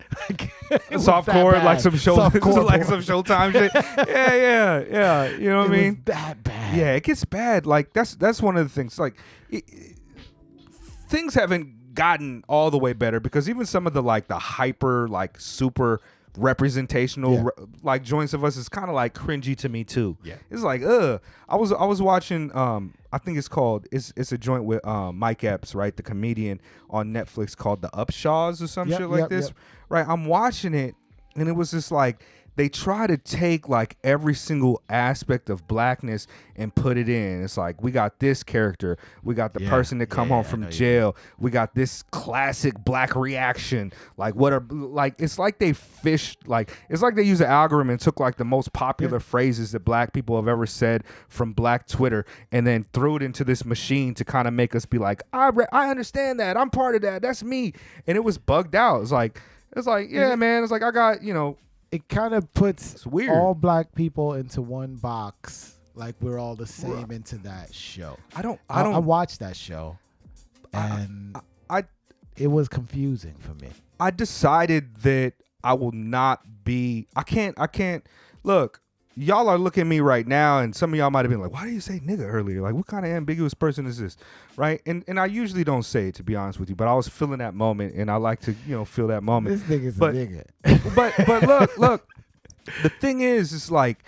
Softcore, like some show, like some Showtime shit. Yeah. You know what I mean? That bad. Yeah, it gets bad. Like that's one of the things. Like things haven't gotten all the way better, because even some of the like the hyper like super representational like joints of us is kind of like cringy to me too. Yeah, it's like I was watching I think it's called it's a joint with Mike Epps, right, the comedian, on Netflix called The Upshaws or some shit like this. Right, I'm watching it and it was just like they try to take like every single aspect of blackness and put it in. It's like, we got this character, we got the person that come home from jail, we got this classic black reaction. Like it's like they fished, like it's like they used an algorithm and took like the most popular phrases that black people have ever said from black Twitter and then threw it into this machine to kind of make us be like, I understand that, I'm part of that, that's me. And it was bugged out. It's like yeah, man, it's like I got, you know, it kind of puts all black people into one box, like we're all the same into that show. I watched that show, and it was confusing for me. I decided that I will not be. I can't look. y'all are looking at me right now, and some of y'all might have been like, why did you say nigga earlier? Like, what kind of ambiguous person is this? Right? And I usually don't say it, to be honest with you, but I was feeling that moment, and I like to, feel that moment. This nigga's but, a nigga. but look, the thing is like,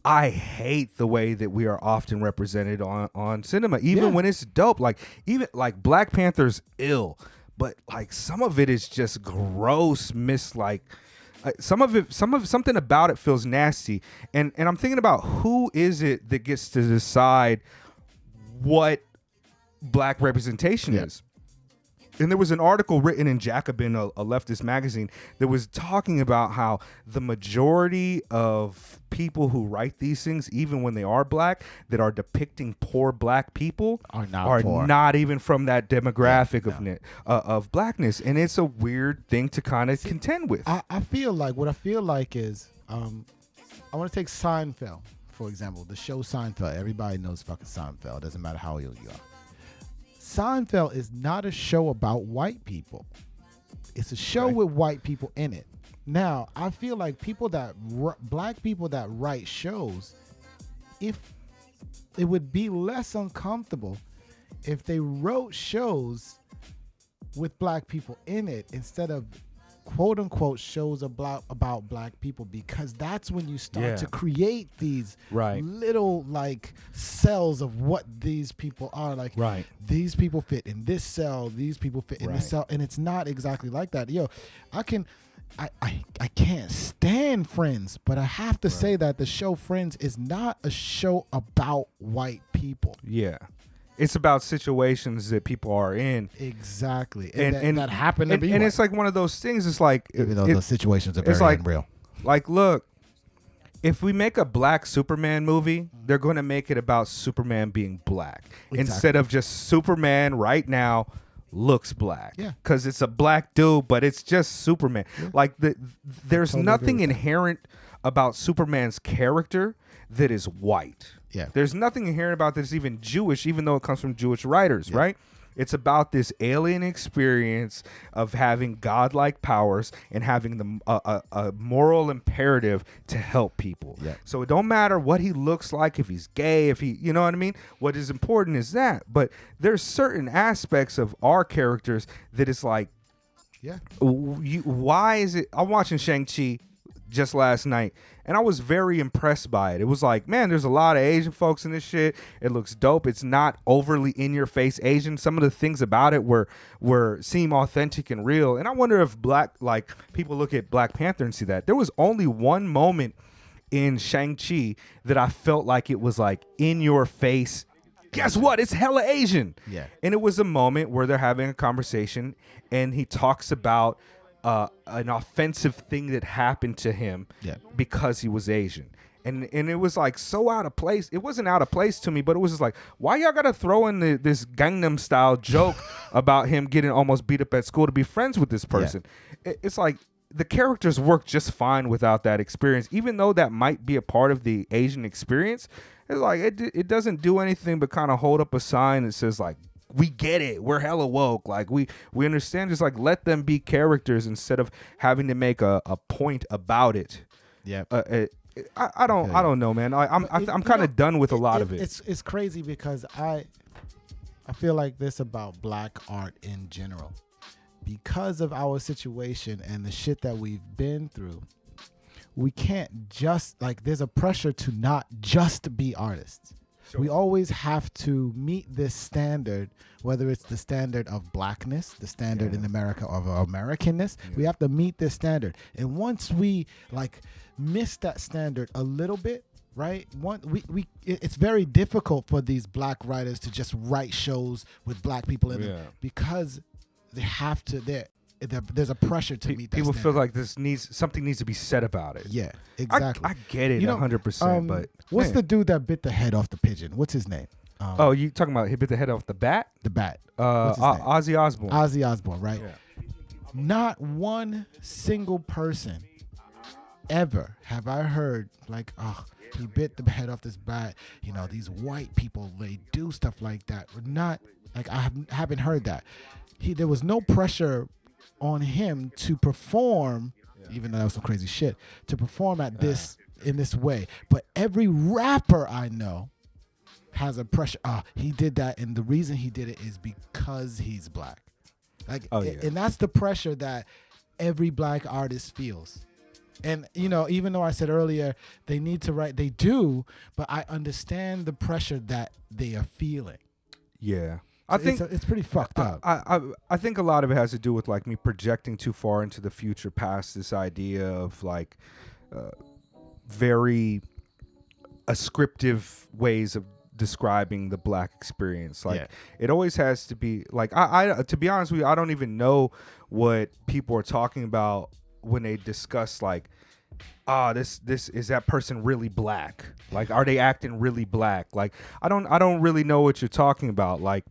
I hate the way that we are often represented on cinema, even when it's dope. Like, even like Black Panther's ill, but like some of it is just gross, something about it feels nasty. And I'm thinking about who is it that gets to decide what black representation is. And there was an article written in Jacobin, a leftist magazine, that was talking about how the majority of people who write these things, even when they are black, that are depicting poor black people, are not even from that demographic of blackness. And it's a weird thing to kind of contend with. I feel like is, I want to take Seinfeld, for example, the show Seinfeld. Everybody knows fucking Seinfeld. It doesn't matter how old you are. Seinfeld is not a show about white people. It's a show with white people in it. Now, I feel like black people that write shows, if it would be less uncomfortable if they wrote shows with black people in it instead of quote unquote shows about black people, because that's when you start to create these little like cells of what these people are. Like, these people fit in this cell, these people fit in this cell, and it's not exactly like that. I can't stand Friends, but I have to say that the show Friends is not a show about white people. Yeah. It's about situations that people are in. Exactly. And that happened to be. And it's like one of those things. It's like, even though those situations are very unreal. Like, look, if we make a black Superman movie, they're going to make it about Superman being black instead of just Superman right now looks black. Yeah. Because it's a black dude, but it's just Superman. Yeah. Like, there's nothing inherent about Superman's character that is white. Yeah. There's nothing inherent about this even Jewish, even though it comes from Jewish writers, right? It's about this alien experience of having godlike powers and having a moral imperative to help people. Yeah. So it don't matter what he looks like, if he's gay, if he, you know what I mean? What is important is that. But there's certain aspects of our characters that is like, why is it? I'm watching Shang-Chi just last night, and I was very impressed by it. It was like, man, there's a lot of Asian folks in this shit. It looks dope. It's not overly in your face Asian. Some of the things about it seem authentic and real. And I wonder if people look at Black Panther and see that. There was only one moment in Shang-Chi that I felt like it was like in your face. Guess what? It's hella Asian. Yeah. And it was a moment where they're having a conversation, and he talks about an offensive thing that happened to him because he was Asian. And it was like so out of place. It wasn't out of place to me, but it was just like, why y'all gotta throw in this Gangnam Style joke about him getting almost beat up at school to be friends with this person? It's like the characters work just fine without that experience, even though that might be a part of the Asian experience. It's like it doesn't do anything but kind of hold up a sign that says like, we get it. We're hella woke. Like we understand. Just like let them be characters instead of having to make a point about it. Yeah. I don't know, man. I'm kind of done with a lot of it. It's crazy because I feel like this about black art in general, because of our situation and the shit that we've been through. We can't just there's a pressure to not just be artists. We always have to meet this standard, whether it's the standard of blackness, the standard in America of Americanness. We have to meet this standard. And once we miss that standard a little bit, right? It's very difficult for these black writers to just write shows with black people in them, because they have to. There's a pressure to meet that people standard. feel like something needs to be said about it. Yeah, exactly. I get it 100%. But what's the dude that bit the head off the pigeon? What's his name? You talking about he bit the head off the bat? The bat. Ozzy Osbourne. Ozzy Osbourne, right? Yeah. Not one single person ever have I heard he bit the head off this bat. These white people, they do stuff like that. Not I haven't heard that. There was no pressure on him to perform, even though that was some crazy shit, to perform at this in this way. But every rapper I know has a pressure. He did that, and the reason he did it is because he's black. Like, and that's the pressure that every black artist feels. And, you know, even though I said earlier they need to write, they do, but I understand the pressure that they are feeling. Yeah. I think it's pretty fucked up. I think a lot of it has to do with like me projecting too far into the future past this idea of like very ascriptive ways of describing the black experience. Like it always has to be like I to be honest with you, I don't even know what people are talking about when they discuss like this is that person really black? Like, are they acting really black? Like, I don't really know what you're talking about. Like,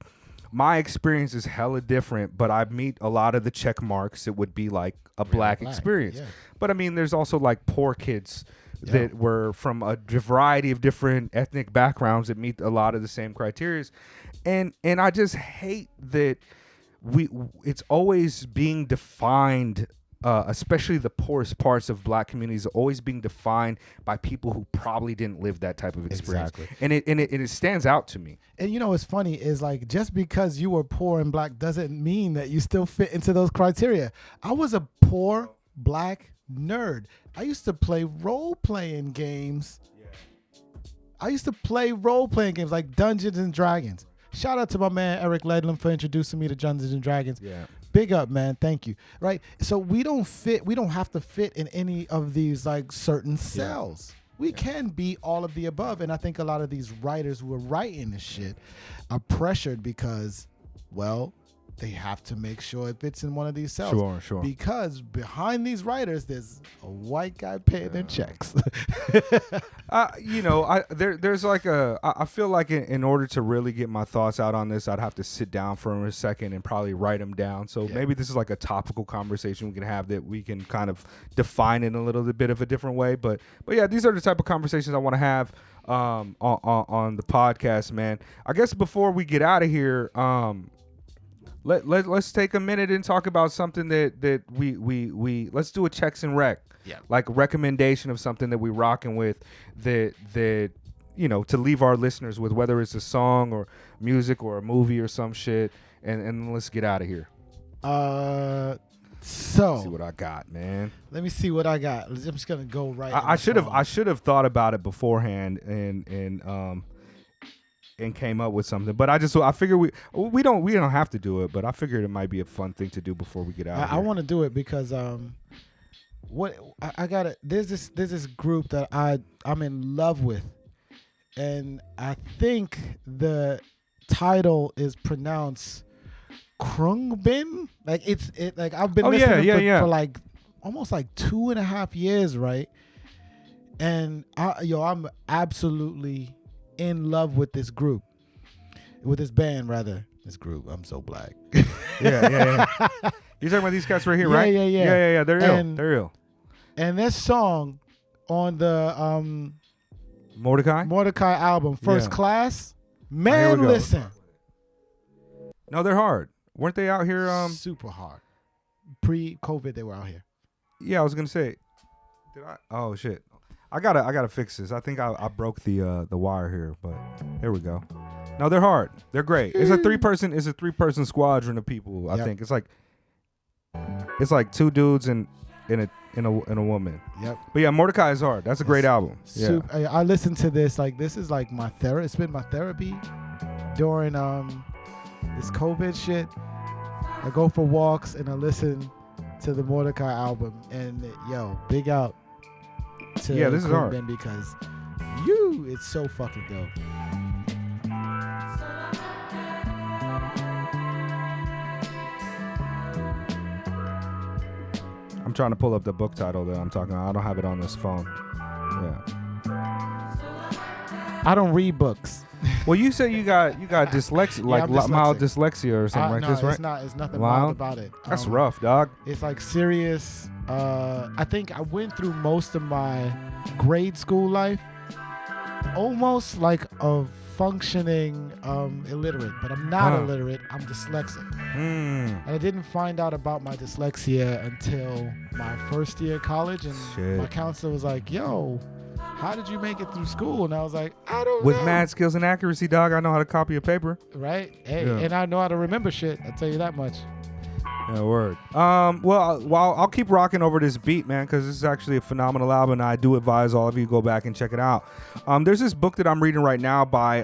my experience is hella different, but I meet a lot of the check marks. It would be like a black experience. Yeah. But I mean, there's also like poor kids that were from a variety of different ethnic backgrounds that meet a lot of the same criteria. And I just hate that it's always being defined, especially the poorest parts of black communities, always being defined by people who probably didn't live that type of experience. Exactly. And it stands out to me. And you know what's funny is like, just because you were poor and black doesn't mean that you still fit into those criteria. I was a poor black nerd. I used to play role-playing games. I used to play role-playing games like Dungeons and Dragons. Shout out to my man Eric Ledlam for introducing me to Dungeons and Dragons. Yeah. Big up, man. Thank you. Right. So we don't have to fit in any of these like certain cells. We can be all of the above. And I think a lot of these writers who are writing this shit are pressured because, well, they have to make sure it fits in one of these cells. Sure. Because behind these writers, there's a white guy paying their checks. There's like I feel like in order to really get my thoughts out on this, I'd have to sit down for a second and probably write them down. So maybe this is like a topical conversation we can have that we can kind of define it in a little bit of a different way. But yeah, these are the type of conversations I want to have on the podcast, man. I guess before we get out of here, Let's take a minute and talk about something that we let's do a checks and rec. Yeah. Like recommendation of something that we rocking with that you know, to leave our listeners with, whether it's a song or music or a movie or some shit, and let's get out of here. So let's see what I got, man. Let me see what I got. I'm just gonna go right. I should have thought about it beforehand and came up with something, but I figure we don't have to do it, but I figured it might be a fun thing to do before we get out. I want to do it because there's this group that I'm in love with, and I think the title is pronounced Krungbin. Like like I've been listening for like almost like 2.5 years, right? And I'm absolutely in love with this group, with this band rather. This group. I'm so black. Yeah. You're talking about these cats right here, right? Yeah. They're ill. And this song on the Mordecai album, First Class. Man, listen. No, they're hard. Weren't they out here? Super hard. Pre-COVID, they were out here. Yeah, I was gonna say. Did I? Oh shit. I gotta fix this. I think I broke the wire here, but there we go. No, they're hard. They're great. It's a three-person squadron of people. I think it's like two dudes and a woman. Yep. But yeah, Mordecai is hard. That's a great album. Yeah. I listened to this. Like, this is like my therapy. It's been my therapy during this COVID shit. I go for walks and I listen to the Mordecai album, and big out. This is hard because it's so fucking dope. I'm trying to pull up the book title that I'm talking about. I don't have it on this phone. I don't read books. Well, you say you got dyslexia, like mild dyslexia or something like this, right? It's nothing mild about it. That's rough, dog. It's like serious. I think I went through most of my grade school life almost like a functioning illiterate, but I'm not illiterate. I'm dyslexic. And I didn't find out about my dyslexia until my first year of college, and my counselor was like, yo, how did you make it through school? And I was like, I don't With know. mad skills and accuracy, dog, I know how to copy a paper. Right? Hey, Yeah. and I know how to remember shit. I'll tell you that much. Yeah, word. Well, I'll keep rocking over this beat, man, because this is actually a phenomenal album, and I do advise all of you to go back and check it out. There's this book that I'm reading right now by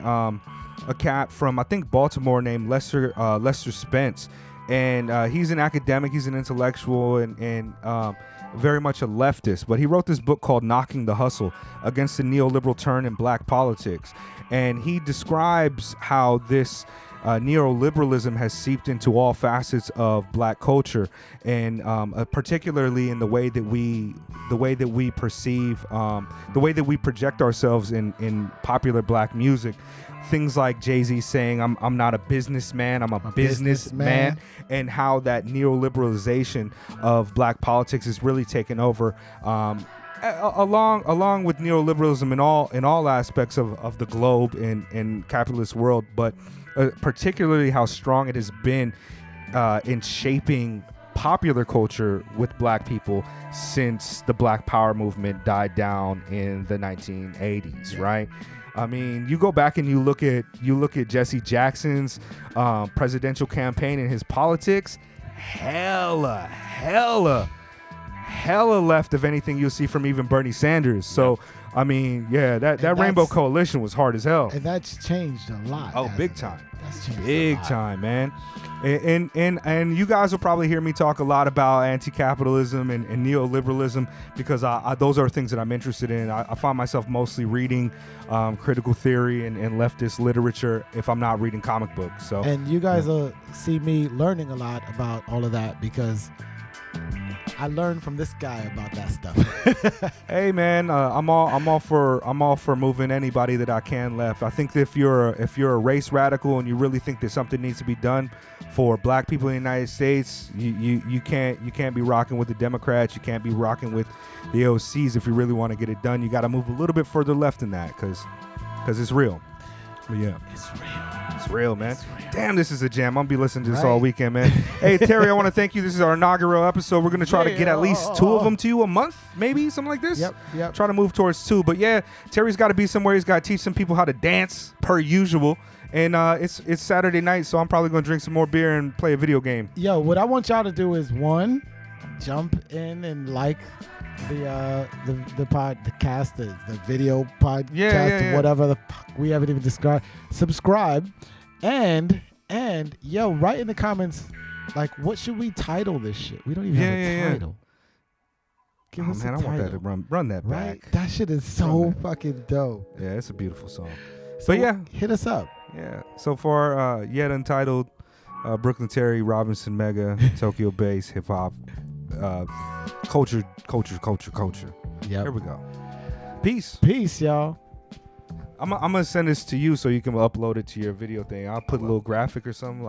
a cat from, I think, Baltimore named Lester Spence, and he's an academic, he's an intellectual, and very much a leftist, but he wrote this book called Knocking the Hustle Against the Neoliberal Turn in Black Politics, and he describes how this neoliberalism has seeped into all facets of black culture, and particularly in the way that we perceive, the way that we project ourselves in popular black music. Things like Jay-Z saying, I'm not a businessman, I'm a businessman, and how that neoliberalization of black politics is really taken over, along with neoliberalism in all aspects of the globe and capitalist world, but particularly how strong it has been in shaping popular culture with black people since the Black Power movement died down in the 1980s, right? I mean, you go back and you look at Jesse Jackson's presidential campaign and his politics, hella left of anything you'll see from even Bernie Sanders. So, I mean, yeah, that Rainbow Coalition was hard as hell. And that's changed a lot. Oh, big time. That's changed Big time, man. And you guys will probably hear me talk a lot about anti-capitalism and neoliberalism because those are things that I'm interested in. I find myself mostly reading critical theory and leftist literature if I'm not reading comic books. So, and you guys will see me learning a lot about all of that because I learned from this guy about that stuff. Hey man, I'm all for moving anybody that I can left. I think that if you're a race radical and you really think that something needs to be done for black people in the United States, you can't be rocking with the Democrats. You can't be rocking with the OCs. If you really want to get it done, you got to move a little bit further left than that, because it's real. But yeah, it's real, man. It's real. Damn, this is a jam. I'm gonna be listening to this all weekend, man. Hey Terry, I want to thank you. This is our inaugural episode. We're gonna try to get at least 2 of them to you a month, maybe something like this. Yep. Try to move towards 2. But yeah, Terry's got to be somewhere. He's got to teach some people how to dance per usual. And it's Saturday night, so I'm probably gonna drink some more beer and play a video game. Yo, what I want y'all to do is, 1, jump in and like the podcast, the video podcast, whatever the fuck we haven't even described. Subscribe, and yo, write in the comments like, what should we title this shit? We don't even have a title. Give us a title. I want that to run that right? back. That shit is so fucking dope. Yeah, it's a beautiful song. So but yeah, hit us up. Yeah. So far, yet untitled, Brooklyn Terry, Robinson Mega, Tokyo Bass, hip hop, culture. Yep. Here we go. Peace, y'all. I'm gonna send this to you so you can upload it to your video thing. I'll put a little graphic or something.